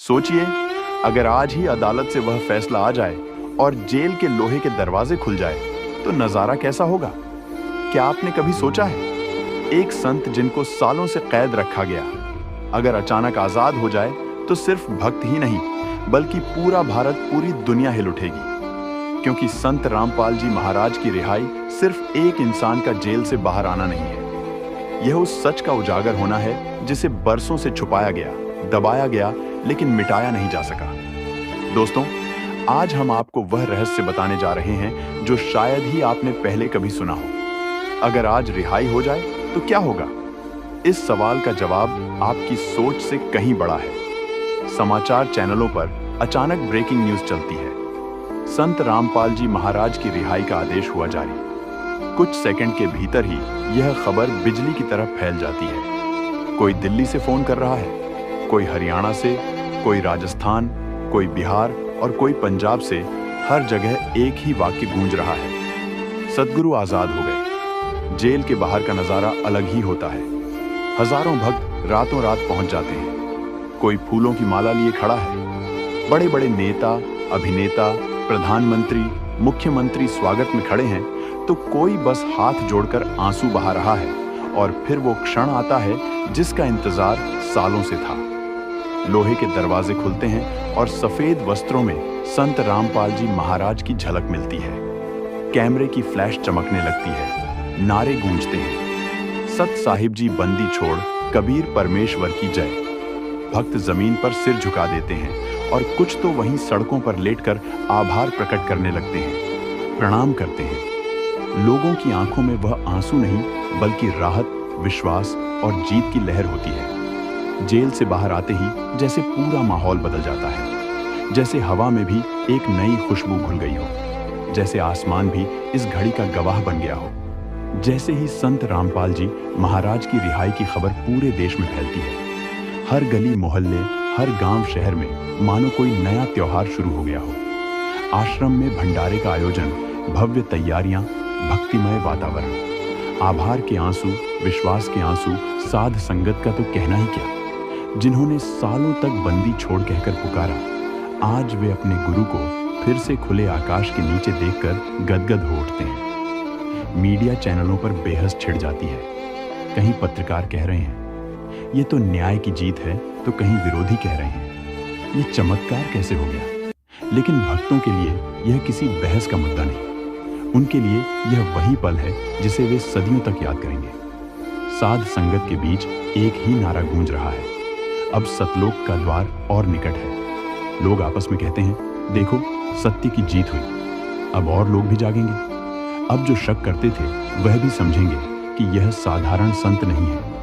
सोचिए, अगर आज ही अदालत से वह फैसला आ जाए और जेल के लोहे के दरवाजे खुल जाए तो नजारा कैसा होगा। क्या आपने कभी सोचा है, एक संत जिनको सालों से कैद रखा गया, अगर अचानक आजाद हो जाए तो सिर्फ भक्त ही नहीं बल्कि पूरा भारत, पूरी दुनिया हिल उठेगी। क्योंकि संत रामपाल जी महाराज की रिहाई सिर्फ एक इंसान का जेल से बाहर आना नहीं है, यह उस सच का उजागर होना है जिसे बरसों से छुपाया गया, दबाया गया, लेकिन मिटाया नहीं जा सका। दोस्तों, आज हम आपको वह रहस्य बताने जा रहे हैं जो शायद ही आपने पहले कभी सुना हो। अगर आज रिहाई हो जाए तो क्या होगा? इस सवाल का जवाब आपकी सोच से कहीं बड़ा है। समाचार चैनलों पर अचानक ब्रेकिंग न्यूज चलती है, संत रामपाल जी महाराज की रिहाई का आदेश हुआ जारी। कुछ सेकंड के भीतर ही यह खबर बिजली की तरह फैल जाती है। कोई दिल्ली से फोन कर रहा है, कोई हरियाणा से, कोई राजस्थान, कोई बिहार और कोई पंजाब से। हर जगह एक ही वाक्य गूंज रहा है, सद्गुरु आजाद हो गए। जेल के बाहर का नजारा अलग ही होता है। हजारों भक्त रातों रात पहुंच जाते हैं। कोई फूलों की माला लिए खड़ा है। बड़े बड़े नेता, अभिनेता, प्रधानमंत्री, मुख्यमंत्री स्वागत में खड़े हैं तो कोई बस हाथ जोड़कर आंसू बहा रहा है। और फिर वो क्षण आता है जिसका इंतजार सालों से था। लोहे के दरवाजे खुलते हैं और सफेद वस्त्रों में संत रामपाल जी महाराज की झलक मिलती है। कैमरे की फ्लैश चमकने लगती है, नारे गूंजते हैं, सत साहिब जी बंदी छोड़, कबीर परमेश्वर की जय। भक्त जमीन पर सिर झुका देते हैं और कुछ तो वहीं सड़कों पर लेटकर आभार प्रकट करने लगते हैं, प्रणाम करते हैं। लोगों की आंखों में वह आंसू नहीं बल्कि राहत, विश्वास और जीत की लहर होती है। जेल से बाहर आते ही जैसे पूरा माहौल बदल जाता है, जैसे हवा में भी एक नई खुशबू घुल गई हो, जैसे आसमान भी इस घड़ी का गवाह बन गया हो। जैसे ही संत रामपाल जी महाराज की रिहाई की खबर पूरे देश में फैलती है, हर गली मोहल्ले, हर गांव शहर में मानो कोई नया त्योहार शुरू हो गया हो। आश्रम में भंडारे का आयोजन, भव्य तैयारियां, भक्तिमय वातावरण, आभार के आंसू, विश्वास के आंसू, साध संगत का तो कहना ही क्या। जिन्होंने सालों तक बंदी छोड़ कहकर पुकारा, आज वे अपने गुरु को फिर से खुले आकाश के नीचे देखकर गदगद हो उठते हैं। मीडिया चैनलों पर बेहस छिड़ जाती है। कहीं पत्रकार कह रहे हैं ये तो न्याय की जीत है, तो कहीं विरोधी कह रहे हैं ये चमत्कार कैसे हो गया। लेकिन भक्तों के लिए यह किसी बहस का मुद्दा नहीं। उनके लिए यह वही पल है जिसे वे सदियों तक याद करेंगे। साध संगत के बीच एक ही नारा गूंज रहा है, अब सतलोक का द्वार और निकट है। लोग आपस में कहते हैं, देखो सत्य की जीत हुई। अब और लोग भी जागेंगे। अब जो शक करते थे वह भी समझेंगे कि यह साधारण संत नहीं है।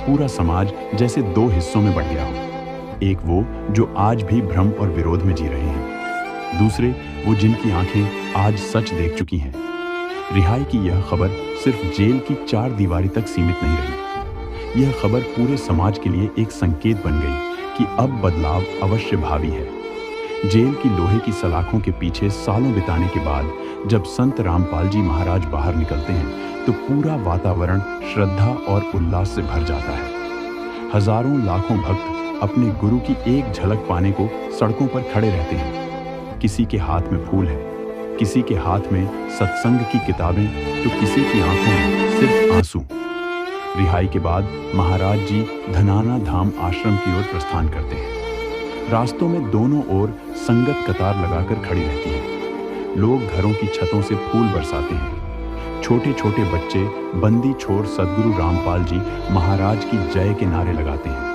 पूरा समाज जैसे दो हिस्सों में बंट गया हो। एक वो जो आज भी भ्रम और विरोध में जी रहे हैं, दूसरे वो जिनकी आंखें आज सच देख चुकी हैं। रिहाई की यह खबर सिर्फ जेल की चार दीवारी तक सीमित नहीं रही। यह खबर पूरे समाज के लिए एक संकेत बन गई कि अब बदलाव अवश्य भावी है। जेल की लोहे की सलाखों के पीछे सालों बिताने के बाद जब संत रामपाल जी महाराज बाहर निकलते हैं तो पूरा वातावरण श्रद्धा और उल्लास से भर जाता है। हजारों लाखों भक्त अपने गुरु की एक झलक पाने को सड़कों पर खड़े रहते हैं। किसी के हाथ में फूल है, किसी के हाथ में सत्संग की किताबें, तो किसी की आंखों में सिर्फ आंसू। रिहाई के बाद महाराज जी धनाना धाम आश्रम की ओर प्रस्थान करते हैं। रास्तों में दोनों ओर संगत कतार लगाकर खड़ी रहती है। लोग घरों की छतों से फूल बरसाते हैं। छोटे छोटे बच्चे बंदी छोड़ सद्गुरु रामपाल जी महाराज की जय के नारे लगाते हैं।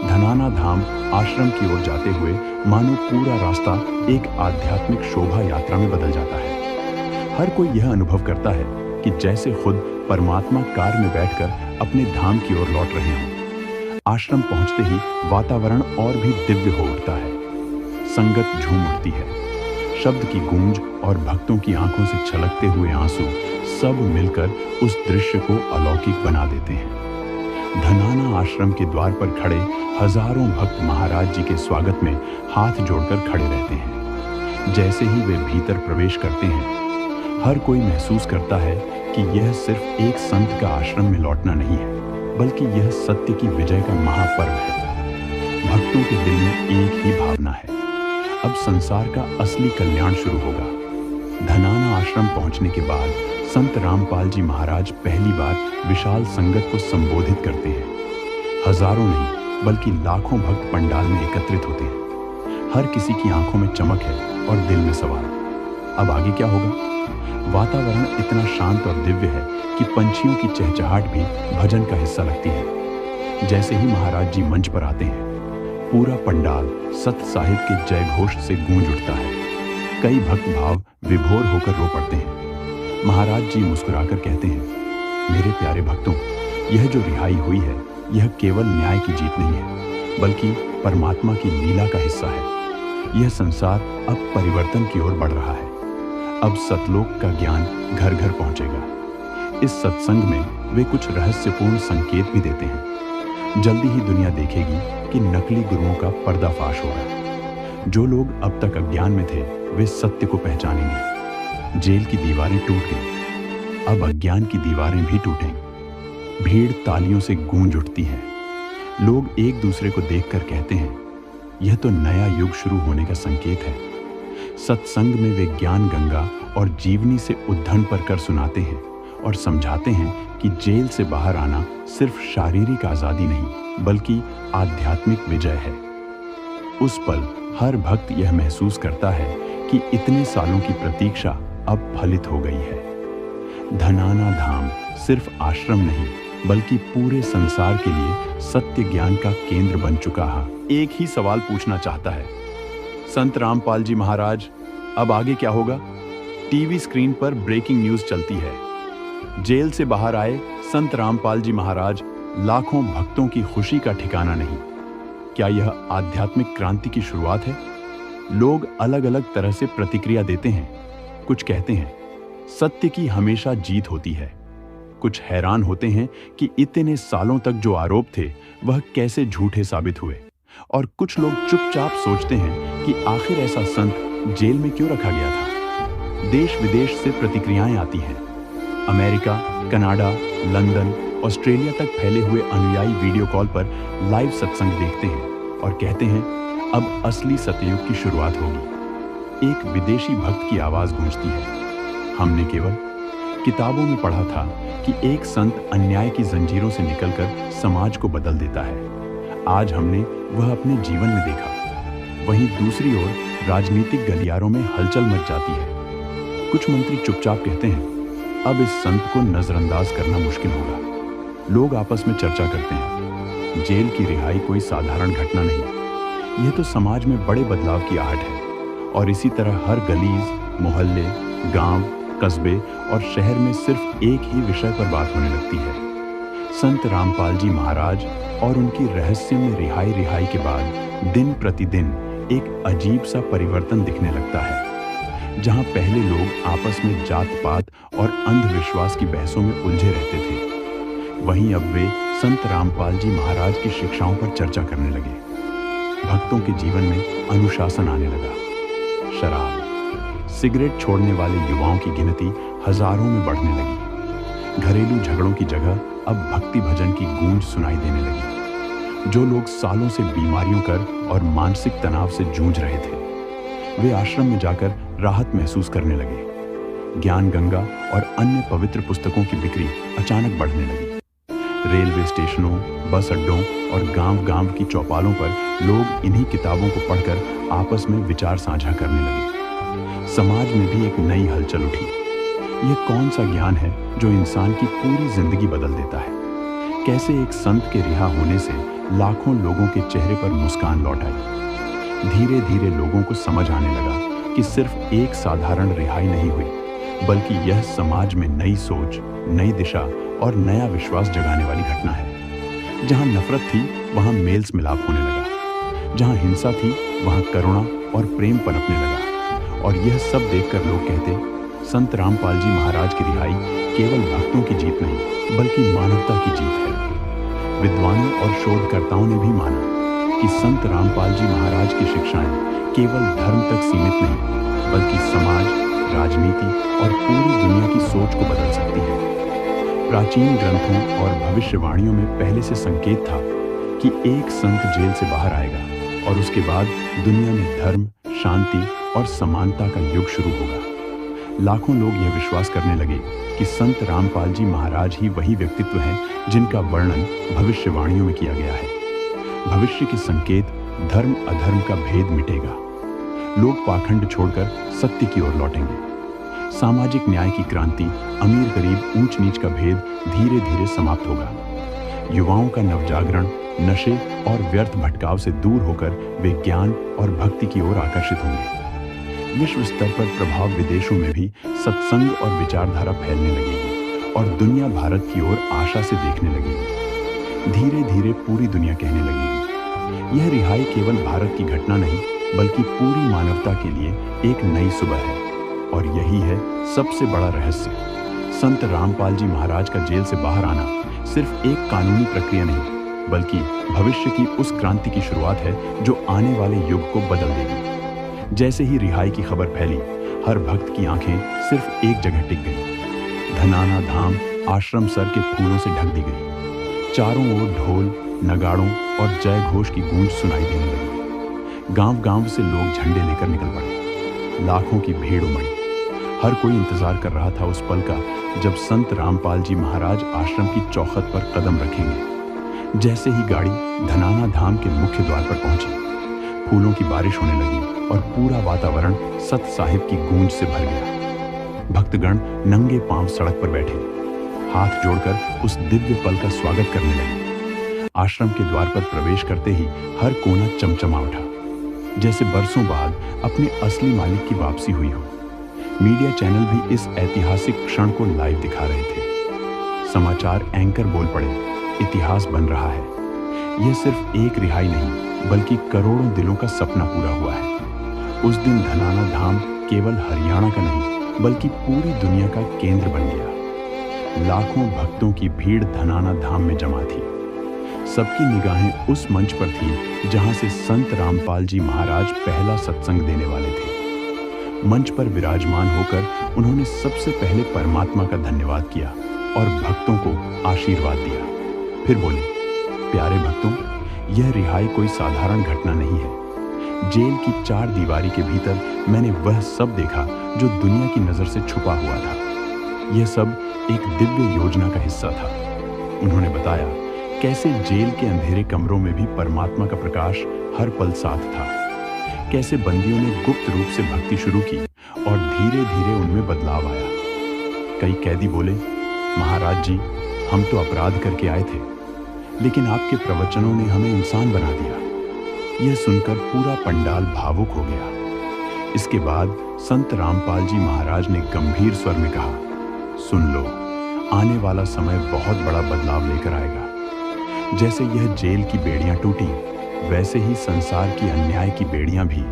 धनाना धाम आश्रम की ओर जाते हुए मानो पूरा रास्ता एक आध्यात्मिक शोभा यात्रा में बदल जाता है। हर कोई यह अनुभव करता है कि जैसे खुद परमात्मा कार में बैठकर अपने धाम की ओर लौट रहे हों। आश्रम पहुंचते ही वातावरण और भी दिव्य हो उठता है। संगत झूम उठती है। शब्द की गूंज और भक्तों की आंखों से छलकते हुए आंसू सब मिलकर उस दृश्य को अलौकिक बना देते हैं। धनाना आश्रम के द्वार पर खड़े हजारों भक्त महाराज जी के स्वागत में हाथ जोड़कर खड़े रहते हैं। जैसे ही वे भीतर प्रवेश करते हैं, हर कोई महसूस करता है कि यह सिर्फ एक संत का आश्रम में लौटना नहीं है, बल्कि यह सत्य की विजय का महापर्व है। भक्तों के दिल में एक ही भावना है, अब संसार का असली कल्याण शुरू होगा। धनाना आश्रम पहुंचने के बाद संत रामपाल जी महाराज पहली बार विशाल संगत को संबोधित करते हैं। हजारों नहीं बल्कि लाखों भक्त पंडाल में एकत्रित होते हैं। हर किसी की आंखों में चमक है और दिल में सवाल, अब आगे क्या होगा? वातावरण इतना शांत और दिव्य है कि पंछियों की चहचहाट भी भजन का हिस्सा लगती है। जैसे ही महाराज जी मंच पर आते हैं, पूरा पंडाल सत साहिब के जय घोष से गूंज उठता है। कई भक्त भाव विभोर होकर रो पड़ते हैं। महाराज जी मुस्कुराकर कहते हैं, मेरे प्यारे भक्तों, यह जो रिहाई हुई है, यह केवल न्याय की जीत नहीं है, बल्कि परमात्मा की लीला का हिस्सा है। यह संसार अब परिवर्तन की ओर बढ़ रहा है। अब सतलोक का ज्ञान घर घर पहुंचेगा। इस सत्संग में वे कुछ रहस्यपूर्ण संकेत भी देते हैं। जल्दी ही दुनिया देखेगी कि नकली गुरुओं का पर्दाफाश होगा। जो लोग अब तक अज्ञान में थे, वे सत्य को पहचानेंगे। जेल की दीवारें टूट गईं, अब अज्ञान की दीवारें भी टूटेंगी। भीड़ तालियों से गूंज उठती है। लोग एक दूसरे को देखकर कहते हैं, यह तो नया युग शुरू होने का संकेत है। सत्संग में वे ज्ञान गंगा और जीवनी से उद्धरण पर कर सुनाते हैं और समझाते हैं कि जेल से बाहर आना सिर्फ शारीरिक आजादी नहीं, बल्कि आध्यात्मिक विजय है। उस पल हर भक्त यह महसूस करता है कि इतने सालों की प्रतीक्षा अब फलित हो गई है। धनाना धाम सिर्फ आश्रम नहीं, बल्कि पूरे संसार के लिए सत्य ज्ञान का केंद्र बन चुका है। एक ही सवाल पूछना चाहता है, संत रामपाल जी महाराज, अब आगे क्या होगा? टीवी स्क्रीन पर ब्रेकिंग न्यूज चलती है। जेल से बाहर आए संत रामपाल जी महाराज, लाखों भक्तों की खुशी का ठिकाना नहीं। क्या यह आध्यात्मिक क्रांति की शुरुआत है? लोग अलग अलग तरह से प्रतिक्रिया देते हैं। कुछ कहते हैं सत्य की हमेशा जीत होती है। कुछ हैरान होते हैं कि इतने सालों तक जो आरोप थे वह कैसे झूठे साबित हुए। और कुछ लोग चुपचाप सोचते हैं कि आखिर ऐसा संत जेल में क्यों रखा गया था। देश विदेश से प्रतिक्रियाएं आती हैं। अमेरिका, कनाडा, लंदन, ऑस्ट्रेलिया तक फैले हुए अनुयायी वीडियो कॉल पर लाइव सत्संग देखते हैं और कहते हैं, अब असली सतयुग की शुरुआत होगी। एक विदेशी भक्त की आवाज गूंजती है, हमने केवल किताबों में पढ़ा था कि एक संत अन्याय की जंजीरों से निकलकर समाज को बदल देता है। आज हमने वह अपने जीवन में देखा। वहीं दूसरी ओर राजनीतिक गलियारों में हलचल मच जाती है। कुछ मंत्री चुपचाप कहते हैं, अब इस संत को नजरअंदाज करना मुश्किल होगा। लोग आपस में चर्चा करते हैं, जेल की रिहाई कोई साधारण घटना नहीं, यह तो समाज में बड़े बदलाव की आहट है। और इसी तरह हर गलीज, मोहल्ले, गांव, कस्बे और शहर में सिर्फ एक ही विषय पर बात होने लगती है। संत रामपाल जी महाराज और उनकी रहस्यमय रिहाई के बाद दिन प्रतिदिन एक अजीब सा परिवर्तन दिखने लगता है। जहां पहले लोग आपस में जात पात और अंधविश्वास की बहसों में उलझे रहते थे, वहीं अब वे संत रामपाल जी महाराज की शिक्षाओं पर चर्चा करने लगे। भक्तों के जीवन में अनुशासन आने लगा। शराब, सिगरेट छोड़ने वाले युवाओं की गिनती हजारों में बढ़ने लगी। घरेलू झगड़ों की जगह अब भक्ति भजन की गूंज सुनाई देने लगी। जो लोग सालों से बीमारियों कर और मानसिक तनाव से जूझ रहे थे, वे आश्रम में जाकर राहत महसूस करने लगे। ज्ञान गंगा और अन्य पवित्र पुस्तकों की बिक्री अचानक बढ़ने लगी। रेलवे स्टेशनों, बस अड्डों और गांव-गांव की चौपालों पर लोग इन्हीं किताबों को पढ़कर आपस में विचार साझा करने लगे। समाज में भी एक नई हलचल उठी। यह कौन सा ज्ञान है जो इंसान की पूरी जिंदगी बदल देता है? कैसे एक संत के रिहा होने से लाखों लोगों के चेहरे पर मुस्कान लौट आई। धीरे धीरे लोगों को समझ आने लगा कि सिर्फ एक साधारण रिहाई नहीं हुई, बल्कि यह समाज में नई सोच, नई दिशा और नया विश्वास जगाने वाली घटना है। जहां नफरत थी, वहां मेल मिलाप होने लगा। जहां हिंसा थी, वहां करुणा और प्रेम पनपने लगा। और यह सब देखकर लोग कहते, संत रामपाल जी महाराज की रिहाई केवल भक्तों की जीत नहीं, बल्कि मानवता की जीत है। विद्वानों और शोधकर्ताओं ने भी माना कि संत रामपाल जी महाराज की शिक्षाएं केवल धर्म तक सीमित नहीं, बल्कि समाज, राजनीति और पूरी दुनिया की सोच को बदल सकती है। प्राचीन ग्रंथों और भविष्यवाणियों में पहले से संकेत था कि एक संत जेल से बाहर आएगा और उसके बाद दुनिया में धर्म, शांति और समानता का युग शुरू होगा। लाखों लोग यह विश्वास करने लगे कि संत रामपाल जी महाराज ही वही व्यक्तित्व हैं जिनका वर्णन भविष्यवाणियों में किया गया है। भविष्य के संकेत, धर्म अधर्म का भेद मिटेगा। लोग पाखंड छोड़कर सत्य की ओर लौटेंगे। सामाजिक न्याय की क्रांति, अमीर गरीब ऊंच नीच का भेद धीरे धीरे समाप्त होगा। युवाओं का नवजागरण नशे और व्यर्थ भटकाव से दूर होकर वे ज्ञान और भक्ति की ओर आकर्षित होंगे। विश्व स्तर पर प्रभाव विदेशों में भी सत्संग और विचारधारा फैलने लगेगी और दुनिया भारत की ओर आशा से देखने लगेगी। धीरे धीरे पूरी दुनिया कहने लगेगी, यह रिहाई केवल भारत की घटना नहीं बल्कि पूरी मानवता के लिए एक नई सुबह है। और यही है सबसे बड़ा रहस्य। संत रामपाल जी महाराज का जेल से बाहर आना सिर्फ एक कानूनी प्रक्रिया नहीं बल्कि भविष्य की उस क्रांति की शुरुआत है जो आने वाले युग को बदल देगी। जैसे ही रिहाई की खबर फैली, हर भक्त की आंखें सिर्फ एक जगह टिक गई। धनाना धाम आश्रम सर के फूलों से ढक दी गई। चारों ओर ढोल, नगाड़ों और जय घोष की गूंज सुनाई देने लगी। गांव-गांव से लोग झंडे लेकर निकल पड़े। लाखों की भीड़ उमड़ी। हर कोई इंतजार कर रहा था उस पल का जब संत रामपाल जी महाराज आश्रम की चौखट पर कदम रखेंगे। जैसे ही गाड़ी धनाना धाम के मुख्य द्वार पर पहुंची, फूलों की बारिश होने लगी और पूरा वातावरण सत साहिब की गूंज से भर गया। भक्तगण नंगे पांव सड़क पर बैठे, हाथ जोड़कर उस दिव्य पल का स्वागत करने लगे। आश्रम के द्वार पर प्रवेश करते ही हर कोना चमचमा उठा, जैसे बरसों बाद अपने असली मालिक की वापसी हुई हो। मीडिया चैनल भी इस ऐतिहासिक क्षण को लाइव दिखा रहे थे। समाचार एंकर बोल पड़े, इतिहास बन रहा है। यह सिर्फ एक रिहाई नहीं बल्कि करोड़ों दिलों का सपना पूरा हुआ है। उस दिन धनाना धाम केवल हरियाणा का नहीं बल्कि पूरी दुनिया का केंद्र बन गया। लाखों भक्तों की भीड़ धनाना धाम में जमा थी। सबकी निगाहें उस मंच पर थी जहां से संत रामपाल जी महाराज पहला सत्संग देने वाले थे। मंच पर विराजमान होकर उन्होंने सबसे पहले परमात्मा का धन्यवाद किया और भक्तों को आशीर्वाद दिया। फिर बोले, प्यारे भक्तों, यह रिहाई कोई साधारण घटना नहीं है। जेल की चार दीवारी के भीतर मैंने वह सब देखा जो दुनिया की नजर से छुपा हुआ था। यह सब एक दिव्य योजना का हिस्सा था। उन्होंने बताया कैसे जेल के अंधेरे कमरों में भी परमात्मा का प्रकाश हर पल साथ था। कैसे बंदियों ने गुप्त रूप से भक्ति शुरू की और धीरे धीरे उनमें बदलाव आया। कई कैदी बोले, महाराज जी, हम तो अपराध करके आए थे, लेकिन आपके प्रवचनों ने हमें इंसान बना दिया। यह सुनकर पूरा पंडाल भावुक हो गया। इसके बाद संत रामपाल जी महाराज ने गंभीर स्वर में कहा, सुन लो, आने वाला समय बहुत बड़ा बदलाव लेकर आएगा। जैसे यह जेल की बेड़ियां टूटी, वैसे ही संसार की अन्याय की बेड़ियां भी